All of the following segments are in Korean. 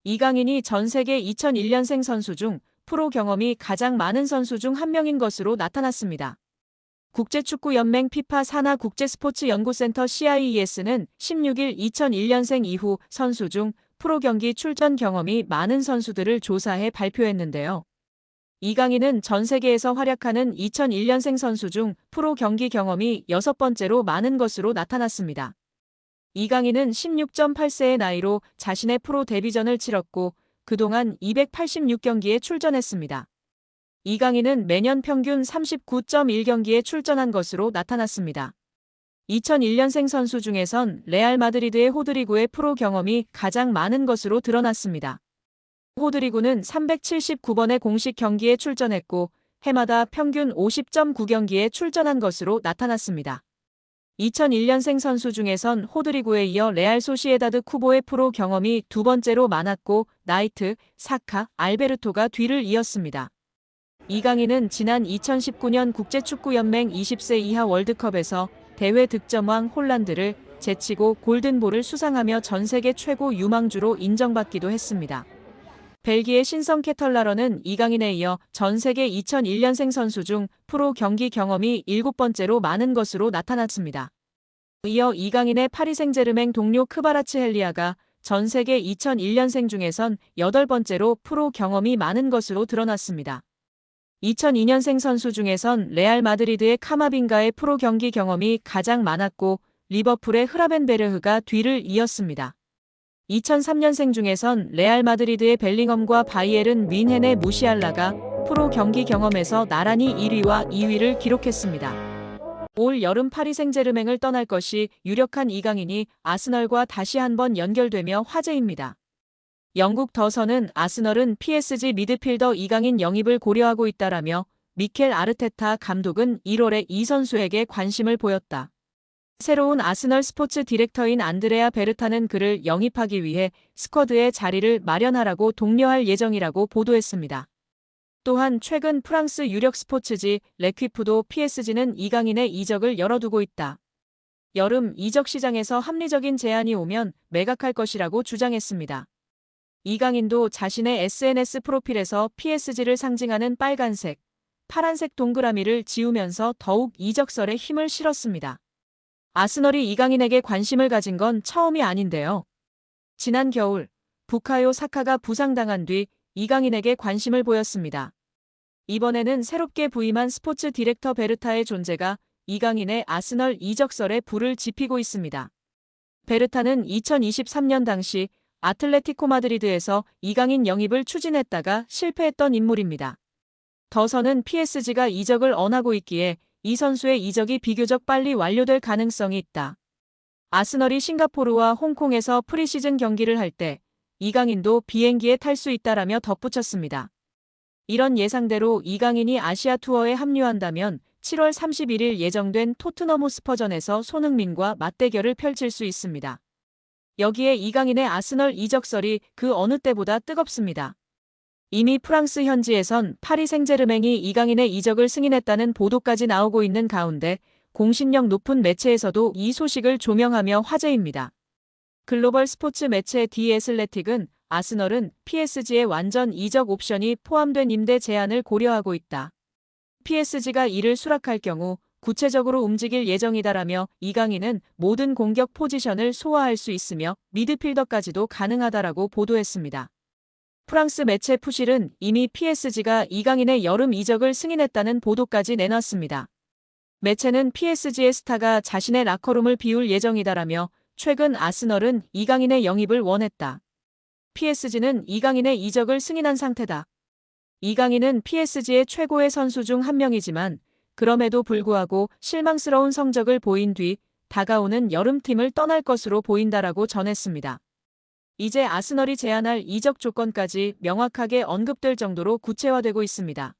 이강인이 전 세계 2001년생 선수 중 프로 경험이 가장 많은 선수 중 한 명인 것으로 나타났습니다. 국제축구연맹 피파 산하 국제스포츠연구센터 CIES는 16일 2001년생 이후 선수 중 프로 경기 출전 경험이 많은 선수들을 조사해 발표했는데요. 이강인은 전 세계에서 활약하는 2001년생 선수 중 프로 경기 경험이 6번째로 많은 것으로 나타났습니다. 이강인은 16.8세의 나이로 자신의 프로 데뷔전을 치렀고 그동안 286경기에 출전했습니다. 이강인은 매년 평균 39.1경기에 출전한 것으로 나타났습니다. 2001년생 선수 중에선 레알 마드리드의 호드리구의 프로 경험이 가장 많은 것으로 드러났습니다. 호드리구는 379번의 공식 경기에 출전했고 해마다 평균 50.9경기에 출전한 것으로 나타났습니다. 2001년생 선수 중에선 호드리구에 이어 레알 소시에다드 쿠보의 프로 경험이 두 번째로 많았고 나이트, 사카, 알베르토가 뒤를 이었습니다. 이강인은 지난 2019년 국제축구연맹 20세 이하 월드컵에서 대회 득점왕 홀란드를 제치고 골든볼을 수상하며 전 세계 최고 유망주로 인정받기도 했습니다. 벨기에 신성 케털라러는 이강인에 이어 전 세계 2001년생 선수 중 프로 경기 경험이 7번째로 많은 것으로 나타났습니다. 이어 이강인의 파리 생제르맹 동료 크바라츠헬리아가 전 세계 2001년생 중에선 8번째로 프로 경험이 많은 것으로 드러났습니다. 2002년생 선수 중에선 레알 마드리드의 카마빙가의 프로 경기 경험이 가장 많았고 리버풀의 흐라벤베르흐가 뒤를 이었습니다. 2003년생 중에선 레알 마드리드의 벨링엄과 바이에른 뮌헨의 무시알라가 프로 경기 경험에서 나란히 1위와 2위를 기록했습니다. 올 여름 파리 생제르맹을 떠날 것이 유력한 이강인이 아스널과 다시 한번 연결되며 화제입니다. 영국 더선은 아스널은 PSG 미드필더 이강인 영입을 고려하고 있다라며 미켈 아르테타 감독은 1월에 이 선수에게 관심을 보였다. 새로운 아스널 스포츠 디렉터인 안드레아 베르타는 그를 영입하기 위해 스쿼드에 자리를 마련하라고 독려할 예정이라고 보도했습니다. 또한 최근 프랑스 유력 스포츠지 레퀴프도 PSG는 이강인의 이적을 열어두고 있다. 여름 이적 시장에서 합리적인 제안이 오면 매각할 것이라고 주장했습니다. 이강인도 자신의 SNS 프로필에서 PSG를 상징하는 빨간색, 파란색 동그라미를 지우면서 더욱 이적설에 힘을 실었습니다. 아스널이 이강인에게 관심을 가진 건 처음이 아닌데요. 지난 겨울 부카요 사카가 부상당한 뒤 이강인에게 관심을 보였습니다. 이번에는 새롭게 부임한 스포츠 디렉터 베르타의 존재가 이강인의 아스널 이적설에 불을 지피고 있습니다. 베르타는 2023년 당시 아틀레티코 마드리드에서 이강인 영입을 추진했다가 실패했던 인물입니다. 더선은 PSG가 이적을 언하고 있기에 이 선수의 이적이 비교적 빨리 완료될 가능성이 있다. 아스널이 싱가포르와 홍콩에서 프리시즌 경기를 할 때 이강인도 비행기에 탈 수 있다라며 덧붙였습니다. 이런 예상대로 이강인이 아시아 투어에 합류한다면 7월 31일 예정된 토트넘 호스퍼전에서 손흥민과 맞대결을 펼칠 수 있습니다. 여기에 이강인의 아스널 이적설이 그 어느 때보다 뜨겁습니다. 이미 프랑스 현지에선 파리 생제르맹이 이강인의 이적을 승인했다는 보도까지 나오고 있는 가운데 공신력 높은 매체에서도 이 소식을 조명하며 화제입니다. 글로벌 스포츠 매체 디 애슬레틱은 아스널은 PSG의 완전 이적 옵션이 포함된 임대 제한을 고려하고 있다. PSG가 이를 수락할 경우 구체적으로 움직일 예정이다라며 이강인은 모든 공격 포지션을 소화할 수 있으며 미드필더까지도 가능하다라고 보도했습니다. 프랑스 매체 푸실은 이미 PSG가 이강인의 여름 이적을 승인했다는 보도까지 내놨습니다. 매체는 PSG의 스타가 자신의 라커룸을 비울 예정이다라며 최근 아스널은 이강인의 영입을 원했다. PSG는 이강인의 이적을 승인한 상태다. 이강인은 PSG의 최고의 선수 중 한 명이지만 그럼에도 불구하고 실망스러운 성적을 보인 뒤 다가오는 여름팀을 떠날 것으로 보인다라고 전했습니다. 이제 아스널이 제안할 이적 조건까지 명확하게 언급될 정도로 구체화되고 있습니다.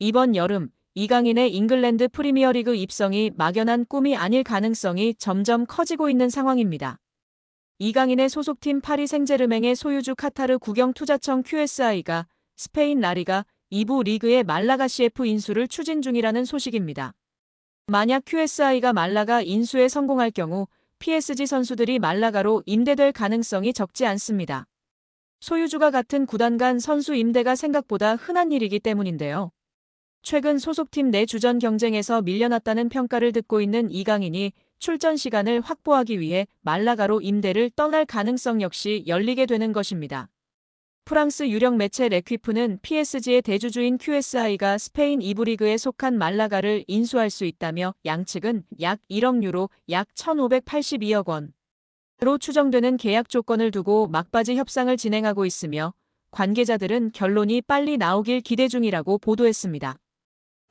이번 여름 이강인의 잉글랜드 프리미어리그 입성이 막연한 꿈이 아닐 가능성이 점점 커지고 있는 상황입니다. 이강인의 소속팀 파리 생제르맹의 소유주 카타르 국영투자청 QSI가 스페인 라리가 2부 리그의 말라가 CF 인수를 추진 중이라는 소식입니다. 만약 QSI가 말라가 인수에 성공할 경우 PSG 선수들이 말라가로 임대될 가능성이 적지 않습니다. 소유주가 같은 구단 간 선수 임대가 생각보다 흔한 일이기 때문인데요. 최근 소속팀 내 주전 경쟁에서 밀려났다는 평가를 듣고 있는 이강인이 출전 시간을 확보하기 위해 말라가로 임대를 떠날 가능성 역시 열리게 되는 것입니다. 프랑스 유력 매체 레퀴프는 PSG의 대주주인 QSI가 스페인 2부 리그에 속한 말라가를 인수할 수 있다며 양측은 약 1억 유로, 약 1,582억 원으로 추정되는 계약 조건을 두고 막바지 협상을 진행하고 있으며 관계자들은 결론이 빨리 나오길 기대 중이라고 보도했습니다.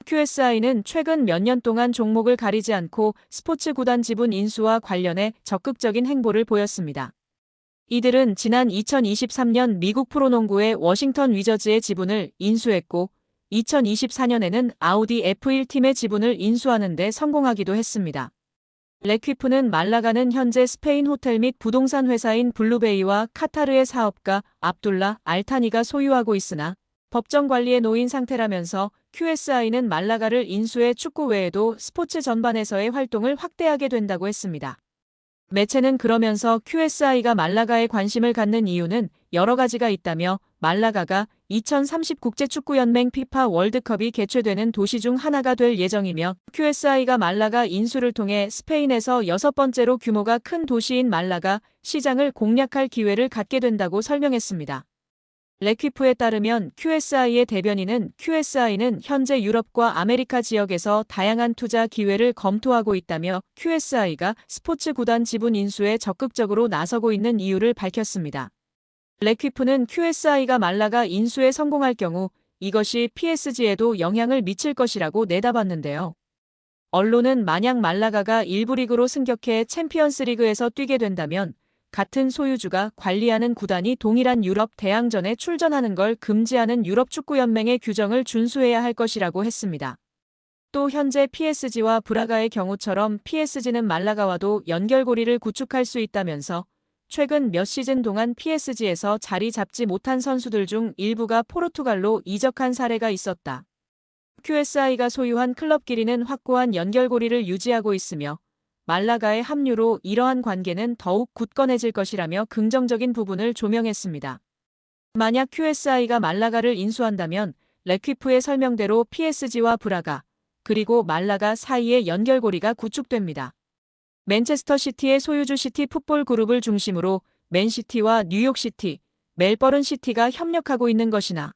QSI는 최근 몇 년 동안 종목을 가리지 않고 스포츠 구단 지분 인수와 관련해 적극적인 행보를 보였습니다. 이들은 지난 2023년 미국 프로농구의 워싱턴 위저즈의 지분을 인수했고 2024년에는 아우디 F1 팀의 지분을 인수하는 데 성공하기도 했습니다. 레퀴프는 말라가는 현재 스페인 호텔 및 부동산 회사인 블루베이와 카타르의 사업가 압둘라 알타니가 소유하고 있으나 법정 관리에 놓인 상태라면서 QSI는 말라가를 인수해 축구 외에도 스포츠 전반에서의 활동을 확대하게 된다고 했습니다. 매체는 그러면서 QSI가 말라가에 관심을 갖는 이유는 여러 가지가 있다며 말라가가 2030 국제축구연맹 피파 월드컵이 개최되는 도시 중 하나가 될 예정이며 QSI가 말라가 인수를 통해 스페인에서 6번째로 규모가 큰 도시인 말라가 시장을 공략할 기회를 갖게 된다고 설명했습니다. 레퀴프에 따르면 QSI의 대변인은 QSI는 현재 유럽과 아메리카 지역에서 다양한 투자 기회를 검토하고 있다며 QSI가 스포츠 구단 지분 인수에 적극적으로 나서고 있는 이유를 밝혔습니다. 레퀴프는 QSI가 말라가 인수에 성공할 경우 이것이 PSG에도 영향을 미칠 것이라고 내다봤는데요. 언론은 만약 말라가가 1부 리그로 승격해 챔피언스 리그에서 뛰게 된다면 같은 소유주가 관리하는 구단이 동일한 유럽 대항전에 출전하는 걸 금지하는 유럽축구연맹의 규정을 준수해야 할 것이라고 했습니다. 또 현재 PSG와 브라가의 경우처럼 PSG는 말라가와도 연결고리를 구축할 수 있다면서 최근 몇 시즌 동안 PSG에서 자리 잡지 못한 선수들 중 일부가 포르투갈로 이적한 사례가 있었다. QSI가 소유한 클럽끼리는 확고한 연결고리를 유지하고 있으며 말라가의 합류로 이러한 관계는 더욱 굳건해질 것이라며 긍정적인 부분을 조명했습니다. 만약 QSI가 말라가를 인수한다면 레퀴프의 설명대로 PSG와 브라가 그리고 말라가 사이의 연결고리가 구축됩니다. 맨체스터 시티의 소유주 시티 풋볼 그룹을 중심으로 맨시티와 뉴욕시티, 멜버른 시티가 협력하고 있는 것이나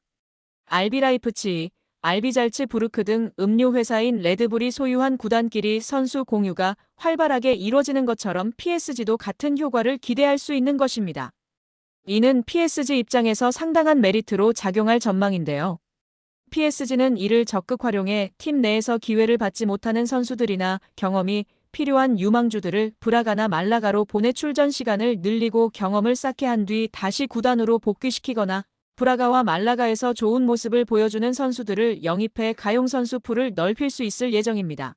RB 라이프치히, RB 잘츠부르크 등 음료 회사인 레드불이 소유한 구단끼리 선수 공유가 활발하게 이뤄지는 것처럼 PSG도 같은 효과를 기대할 수 있는 것입니다. 이는 PSG 입장에서 상당한 메리트로 작용할 전망인데요. PSG는 이를 적극 활용해 팀 내에서 기회를 받지 못하는 선수들이나 경험이 필요한 유망주들을 브라가나 말라가로 보내 출전 시간을 늘리고 경험을 쌓게 한 뒤 다시 구단으로 복귀시키거나 브라가와 말라가에서 좋은 모습을 보여주는 선수들을 영입해 가용 선수 풀을 넓힐 수 있을 예정입니다.